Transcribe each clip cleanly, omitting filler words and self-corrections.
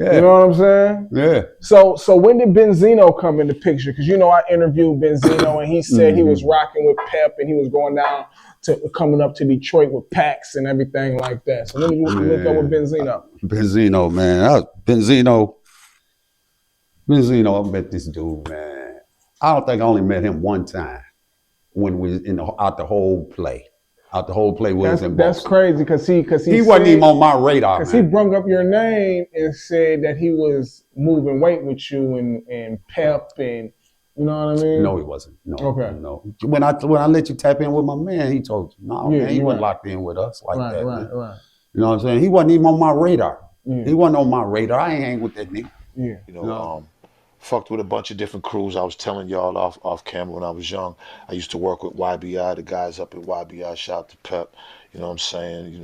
Yeah. You know what I'm saying? Yeah. So when did Benzino come in the picture? Because I interviewed Benzino and he said he was rocking with Pep and he was going down to coming up to Detroit with packs and everything like that. So when did you link up with Benzino? Benzino, man. Benzino, I met this dude, man. I don't think I only met him one time when we was out the whole play. Out the whole play was in Boston. That's crazy because he wasn't even on my radar, because he brung up your name and said that he was moving weight with you and Pep and you know what I mean? No, he wasn't. No. Okay. No. When I let you tap in with my man, he told you, no, man, he wasn't locked in with us like that. Right. You know what I'm saying? He wasn't even on my radar. Yeah. He wasn't on my radar. I ain't hang with that nigga. Yeah. Fucked with a bunch of different crews. I was telling y'all off camera when I was young. I used to work with YBI, the guys up at YBI. Shout out to Pep. You know what I'm saying?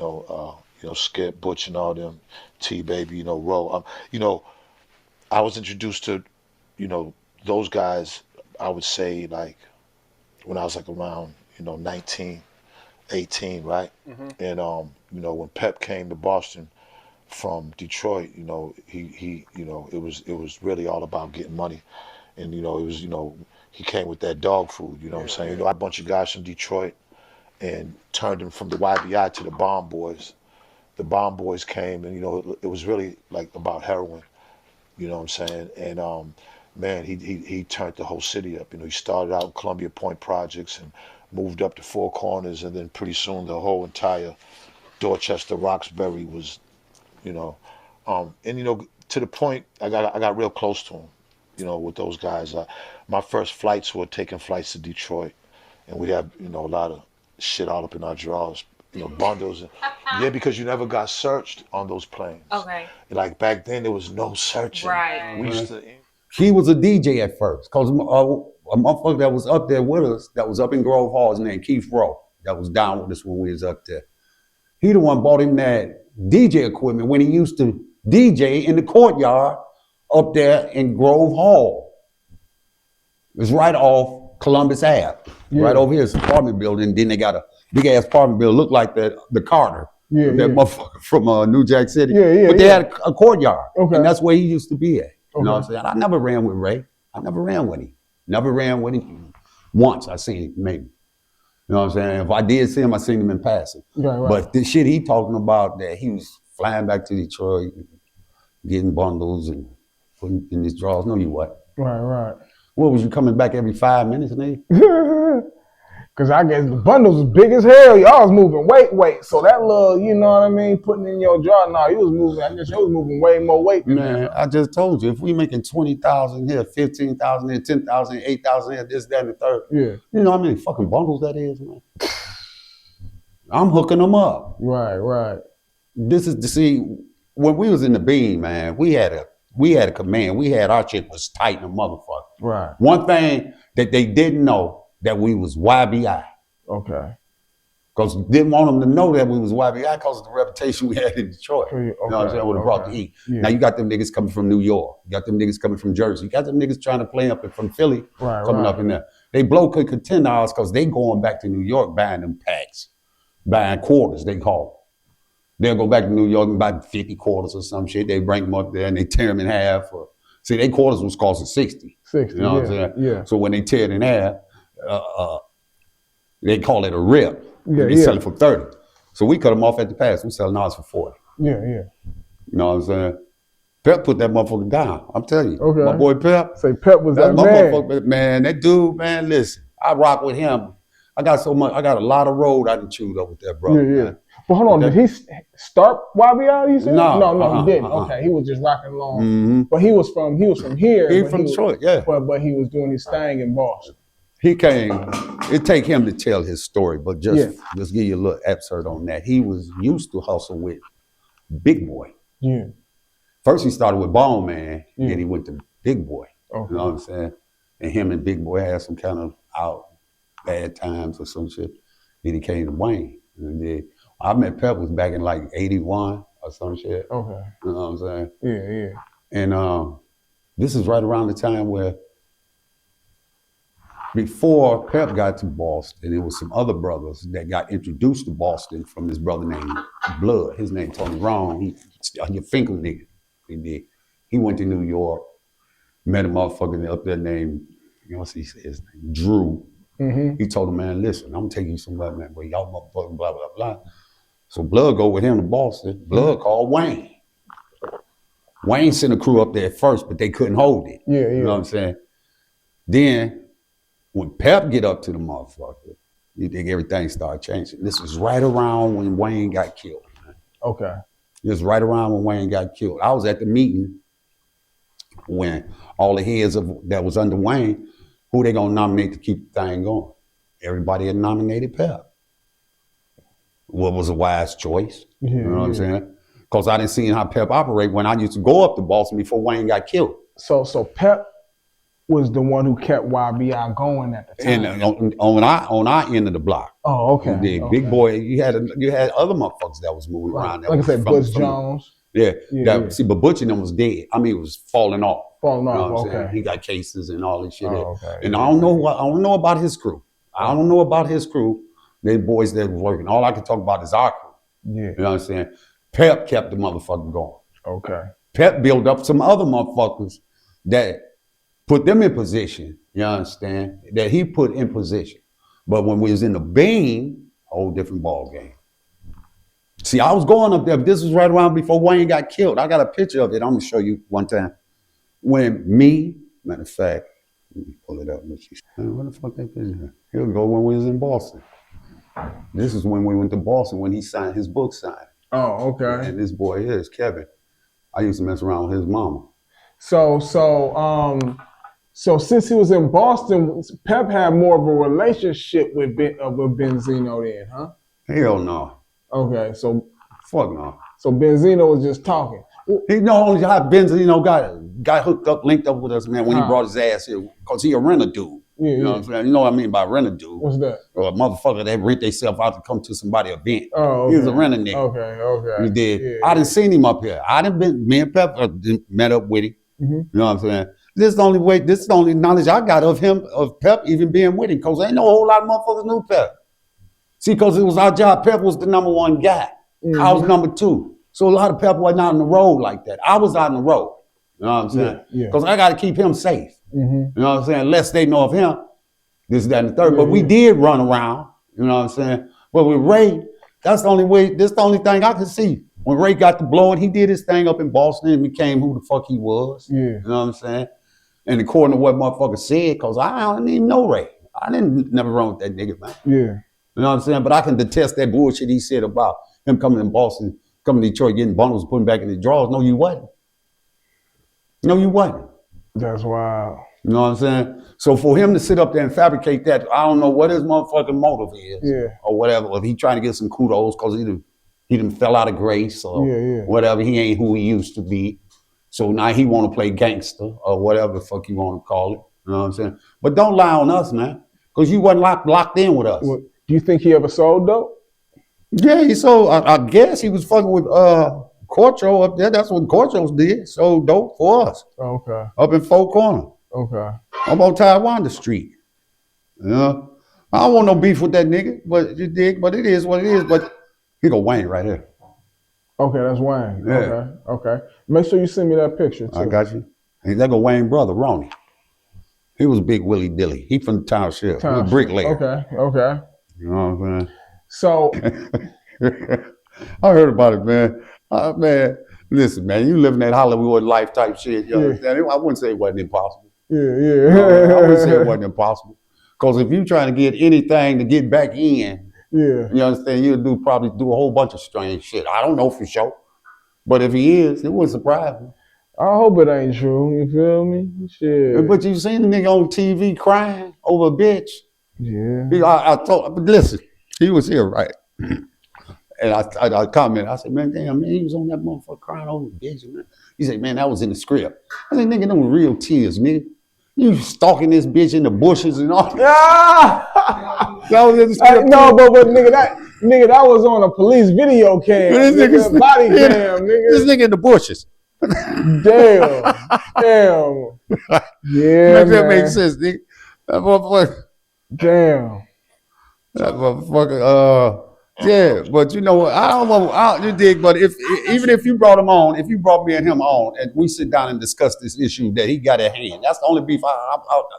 Skip, Butch, and all them. T Baby. Ro. I was introduced to, those guys. I would say like when I was like around 19, 18, right? Mm-hmm. And when Pep came to Boston from Detroit, he it was really all about getting money, and it was he came with that dog food, what I'm saying. A bunch of guys from Detroit, and turned them from the YBI to the Bomb Boys. The Bomb Boys came, and it was really like about heroin, what I'm saying. And man, he turned the whole city up. He started out in Columbia Point Projects and moved up to Four Corners, and then pretty soon the whole entire Dorchester, Roxbury was. To the point I got real close to him, with those guys. My first flights were taking flights to Detroit, and we had a lot of shit all up in our drawers, bundles. Yeah, because you never got searched on those planes. Okay. Like back then, there was no searching. Right. We used to. He was a DJ at first, cause a motherfucker that was up there with us, that was up in Grove Hall, his name Keith Rowe, that was down with us when we was up there. He the one bought him that DJ equipment when he used to DJ in the courtyard up there in Grove Hall. It was right off Columbus Ave, right over here. It's an apartment building. Then they got a big ass apartment building, looked like the Carter, that motherfucker from New Jack City. But they had a courtyard, and that's where he used to be at. You know what I'm saying? I never ran with Ray. I never ran with him. Never ran with him. Once I seen him, maybe. You know what I'm saying? If I did see him, I seen him in passing. Right. But the shit he talking about, that he was flying back to Detroit, getting bundles and putting in his drawers. No, you what? Right. What, was you coming back every 5 minutes, nigga? Because I guess the bundles was big as hell. Y'all was moving weight. So that little, you know what I mean, putting in your drawer, I guess you was moving way more weight than man, that. I just told you, if we making 20,000 here, 15,000 here, 10,000 here, 8,000 here, this, that, and the third. Yeah. You know how many fucking bundles that is, man? I'm hooking them up. Right. This is to see, when we was in the Beam, man, we had a command. Our shit was tight in a motherfucker. Right. One thing that they didn't know, that we was YBI. Okay. Because didn't want them to know that we was YBI because of the reputation we had in Detroit. Okay. You know what I'm saying? Would have brought the heat. Yeah. Now you got them niggas coming from New York. You got them niggas coming from Jersey. You got them niggas trying to play up from Philly, coming up in there. They blow could contend ours because they going back to New York buying them packs, buying quarters, they call them. They'll go back to New York and buy 50 quarters or some shit. They bring them up there and they tear them in half. See, they quarters was costing 60. 60, you know what I'm saying? Yeah. So when they tear it in half, they call it a rip. Yeah, they sell it for 30. So we cut them off at the pass. We sell ours for 40. Yeah. You know what I'm saying? Pep put that motherfucker down. I'm telling you. Okay. My boy Pep. Say Pep was that man. Man, that dude, man, listen. I rock with him. I got a lot of road I done chewed up with that brother. Yeah. Man. But hold on, did he start YBI? You said no, he didn't. Okay, he was just rocking along. Mm-hmm. But he was from here. He from Detroit, yeah. But he was doing his thing in Boston. He came. It take him to tell his story, but just give you a little excerpt on that. He was used to hustle with Big Boy. Yeah. First he started with Bone Man, then he went to Big Boy. Okay. You know what I'm saying? And him and Big Boy had some kind of bad times or some shit. Then he came to Wayne. And then I met Pep was back in like 81 or some shit. Okay. You know what I'm saying? Yeah. And this is right around the time where before Pep got to Boston, there was some other brothers that got introduced to Boston from this brother named Blood. His name Tony Wrong. He a Finkel nigga. He went to New York, met a motherfucker up there named, what's he say his name? Drew. He told him, man, listen, I'm taking you somewhere, man, but y'all motherfucking blah, blah, blah. So Blood go with him to Boston. Blood called Wayne. Wayne sent a crew up there at first, but they couldn't hold it. Yeah, yeah. You know what I'm saying? Then, when Pep get up to the motherfucker, you think everything started changing. This was right around when Wayne got killed. Man. Okay. It was right around when Wayne got killed. I was at the meeting when all the heads that was under Wayne, who they gonna nominate to keep the thing going? Everybody had nominated Pep. What was a wise choice? Yeah, you know what I'm saying? Because I didn't see how Pep operate when I used to go up to Boston before Wayne got killed. So Pep was the one who kept YBI going at the time. And on our end of the block. Oh, okay. Okay. Big boy, you had other motherfuckers that was moving around. Like I said, Butch Jones. See, but Butch and them was dead. I mean, it was falling off. Falling off. You know what I'm Okay. saying? He got cases and all this shit. Okay. And I don't know about his crew. I don't know about his crew. They boys that was working. All I can talk about is our crew. Yeah. You know what I'm saying? Pep kept the motherfucker going. Okay. Pep built up some other motherfuckers that put them in position, you understand, that he put in position. But when we was in the Bean, whole different ball game. See, I was going up there, but this was right around before Wayne got killed. I got a picture of it. I'm gonna show you one time. When matter of fact, let me pull it up. What the fuck that picture? Here we go when we was in Boston. This is when we went to Boston when he signed his book signing. Oh, okay. And this boy here is Kevin. I used to mess around with his mama. So since he was in Boston, Pep had more of a relationship with Benzino then, huh? Hell no. Okay, so fuck no. So Benzino was just talking. He knows how Benzino got hooked up, linked up with us, man, when he brought his ass here, because he a renter dude. Yeah, you know what I'm saying? You know what I mean by renter dude? What's that? Or a motherfucker that rent themselves out to come to somebody event. Oh, okay. He was a renter nigga. Okay. He did. Yeah, I didn't seen him up here. Me and Pep met up with him. You know what I'm saying? This is the only knowledge I got of him, of Pep even being with him, because ain't no whole lot of motherfuckers knew Pep. See, because it was our job. Pep was the number one guy. I was number two. So a lot of Pep wasn't out on the road like that. I was out on the road. You know what I'm saying? Because I got to keep him safe. You know what I'm saying? Unless they know of him, this, that, and the third. But we did run around. You know what I'm saying? But with Ray, that's the only way, this the only thing I could see. When Ray got to blowing, he did his thing up in Boston and became who the fuck he was. You know what I'm saying? And according to what motherfucker said, because I didn't even know Ray. I didn't never run with that nigga, man. You know what I'm saying? But I can detest that bullshit he said about him coming in Boston, coming to Detroit, getting bundles, putting back in his drawers. No, you wasn't. No, you wasn't. That's wild. You know what I'm saying? So for him to sit up there and fabricate that, I don't know what his motherfucking motive is. Or whatever. If he trying to get some kudos because he done fell out of grace or whatever. He ain't who he used to be. So now he want to play gangster or whatever the fuck you want to call it. You know what I'm saying? But don't lie on us, man. Because you wasn't locked in with us. Well, do you think he ever sold dope? Yeah, he sold. I guess he was fucking with Corcho up there. That's what Corcho did. Sold dope for us. Okay. Up in Four Corner. Okay. Up on Taiwan Street. You know? I don't want no beef with that nigga, but you dig? But it is what it is. But he go Wayne right here. Okay, that's Wayne. Yeah. Okay. Make sure you send me that picture too. I got you. And that go Wayne brother, Ronnie. He was a big Willie Dilly. He from the township. He was a bricklayer. Okay. You know what I'm saying? So I heard about it, man. Man, listen, man, you living that Hollywood life type shit. You understand? I wouldn't say it wasn't impossible. I wouldn't say it wasn't impossible. Because if you're trying to get anything to get back in, you understand, you'll probably do a whole bunch of strange shit. I don't know for sure. But if he is, it wouldn't surprise me. I hope it ain't true. You feel me? Shit. But you seen the nigga on TV crying over a bitch. Yeah. I told, listen, he was here, right? And I commented, I said, man, damn, man, he was on that motherfucker crying over a bitch, man. He said, man, that was in the script. I said, nigga, them were real tears, nigga. You stalking this bitch in the bushes and all. That was in the script. No, but nigga, that was on a police video cam. This nigga, body cam, nigga. This nigga in the bushes. Damn. Yeah, man. That makes sense, nigga. That motherfucker. Damn. That motherfucker, Yeah, but you know what? I don't want you dig. But even if you brought him on, if you brought me and him on, and we sit down and discuss this issue that he got at hand, that's the only beef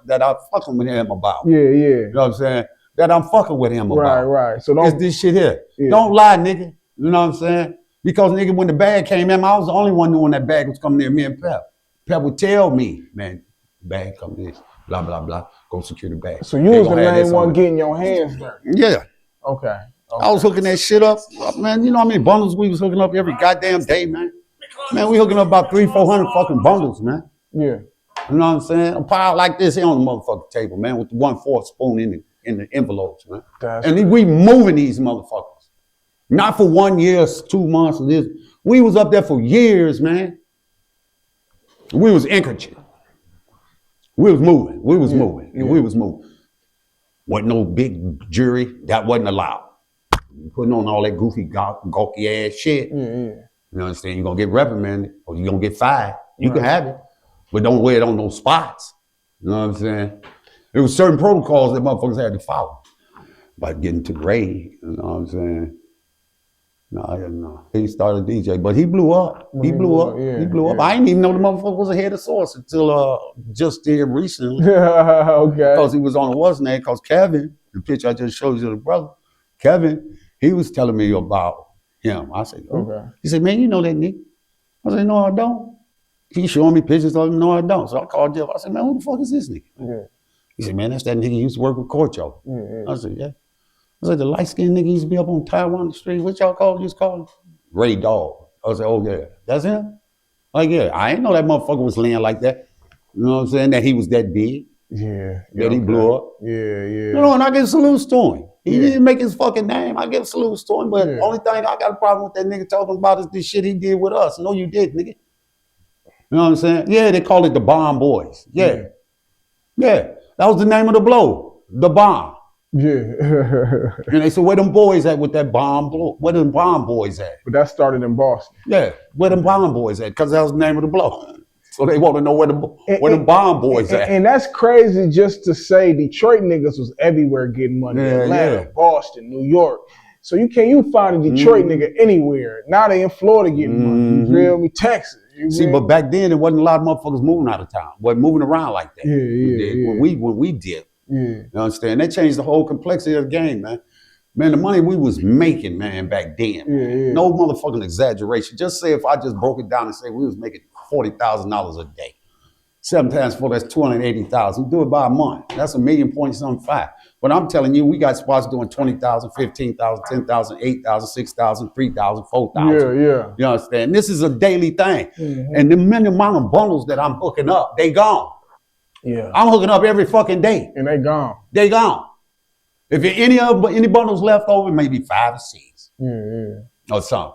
that I'm fucking with him about. Yeah, yeah. You know what I'm saying? That I'm fucking with him about. Right. So it's this shit here. Yeah. Don't lie, nigga. You know what I'm saying? Because nigga, when the bag came in, I was the only one knowing that bag was coming near me and Pep. Pep would tell me, man, bag coming in, blah blah blah. Go secure the bag. So you was the main one getting your hands dirty. Yeah. Okay. I was hooking that shit up, man. You know how many bundles we was hooking up every goddamn day, man. Man, we hooking up about 300-400 fucking bundles, man. Yeah. You know what I'm saying? A pile like this here on the motherfucking table, man, with the 1/4 spoon in the envelopes, man. And we moving these motherfuckers. Not for 1 year, 2 months. We was up there for years, man. We was anchoring. We was moving. We was moving. And we was moving. Wasn't no big jury. That wasn't allowed. You putting on all that goofy, gawky ass shit. You understand? You're going to get reprimanded or you're going to get fired. You can have it, but don't wear it on those spots. You know what I'm saying? There was certain protocols that motherfuckers had to follow. About getting to raid, you know what I'm saying? No. He started DJ, but he blew up. He blew up. He blew up. I didn't even know the motherfucker was a head of source until just here recently. Okay. Because he was on the what's name, because Kevin, the picture I just showed you, the brother, Kevin, he was telling me about him. I said, okay. He said, man, you know that nigga. I said, no, I don't. He showing me pictures of him, no, I don't. So I called Jeff. I said, man, who the fuck is this nigga? He said, man, that's that nigga used to work with Corcho. I said, yeah. I said, the light-skinned nigga used to be up on Taiwan Street. What y'all used to call him? Ray Dog. I said, oh, yeah. That's him? Like, yeah. I didn't know that motherfucker was laying like that. You know what I'm saying? That he was that big. Yeah. That he blew up. Yeah. You know, and I give salutes to him. He didn't make his fucking name. I give salutes to him. But the only thing I got a problem with that nigga talking about is this shit he did with us. No, you did, nigga. You know what I'm saying? Yeah, they call it the Bomb Boys. Yeah. That was the name of the blow. The Bomb. Yeah. And they said, where them boys at with that bomb blow? Where them Bomb Boys at? But that started in Boston. Yeah, where them Bomb Boys at? Because that was the name of the blow. So they want to know where the Bomb Boys at. And that's crazy just to say Detroit niggas was everywhere getting money. Atlanta, Boston, New York. So you find a Detroit nigga anywhere. Now they in Florida getting money. You feel me? Texas. See, but back then there wasn't a lot of motherfuckers moving out of town. Wasn't moving around like that. When we did. You understand? That changed the whole complexity of the game, man. Man, the money we was making, man, back then. No motherfucking exaggeration. Just say if I just broke it down and say we was making $40,000 a day. 7 times 4, that's $280,000. We do it by a month. That's $1,000,000.5. But I'm telling you, we got spots doing $20,000, $15,000, $10,000, $8,000, $6,000, $3,000, $4,000. You understand? This is a daily thing. And the many amount of bundles that I'm hooking up, they gone. I'm hooking up every fucking day. And they gone. They gone. If any bundles left over, maybe 5 or 6. Or something.